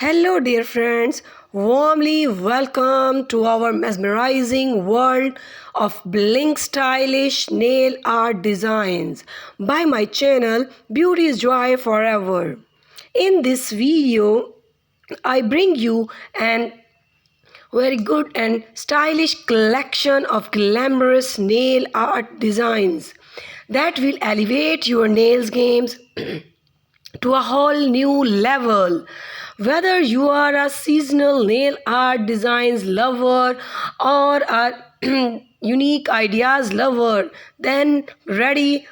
Hello, dear friends. Warmly welcome to our mesmerizing world of bling stylish nail art designs by my channel Beauty is Joy Forever. In this video, I bring you an very good and stylish collection of glamorous nail art designs that will elevate your nails games to a whole new level. Whether you are a seasonal nail art designs lover or a unique ideas lover, then ready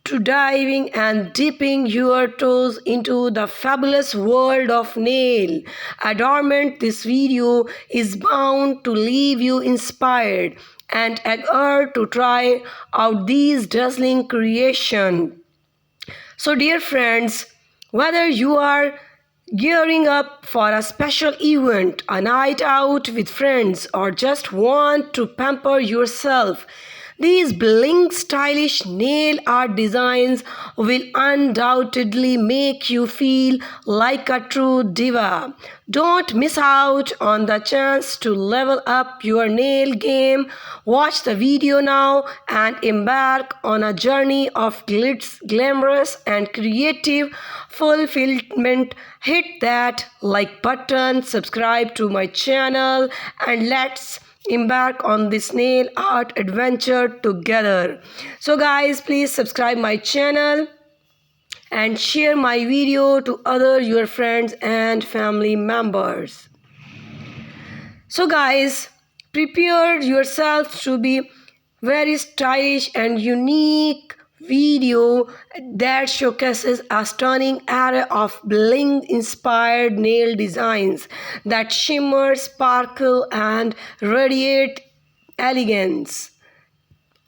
to diving and dipping your toes into the fabulous world of nail adornment, this video is bound to leave you inspired and eager to try out these dazzling creations. So, dear friends, whether you are gearing up for a special event, a night out with friends, or just want to pamper yourself, these bling stylish nail art designs will undoubtedly make you feel like a true diva. Don't miss out on the chance to level up your nail game. Watch the video now and embark on a journey of glamorous and creative fulfillment. Hit that like button, subscribe to my channel, and let's embark on this nail art adventure together. So guys, please subscribe my channel and share my video to other your friends and family members. So guys, prepare yourself to be very stylish and unique video that showcases a stunning array of bling-inspired nail designs that shimmer, sparkle, and radiate elegance.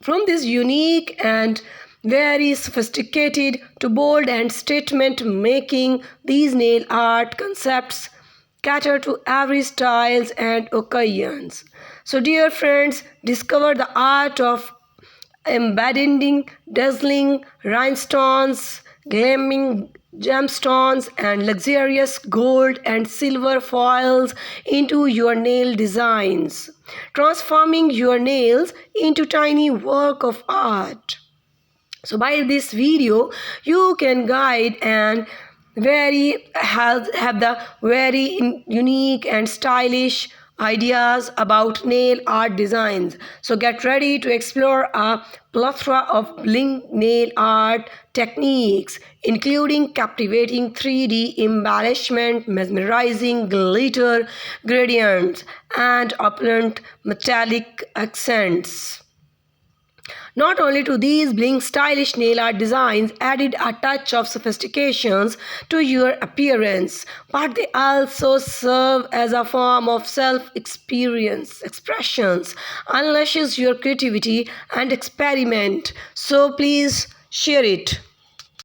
From this unique and very sophisticated to bold and statement making, these nail art concepts cater to every styles and occasions. So dear friends, discover the art of embedding dazzling rhinestones, gleaming gemstones, and luxurious gold and silver foils into your nail designs, transforming your nails into tiny work of art. So by this video, you can guide and have the very unique and stylish ideas about nail art designs. So get ready to explore a plethora of bling nail art techniques, including captivating 3D embellishment, mesmerizing glitter gradients, and opulent metallic accents. Not only do these bling stylish nail art designs added a touch of sophistications to your appearance, but they also serve as a form of expressions, unleashes your creativity and experiment. So please share it.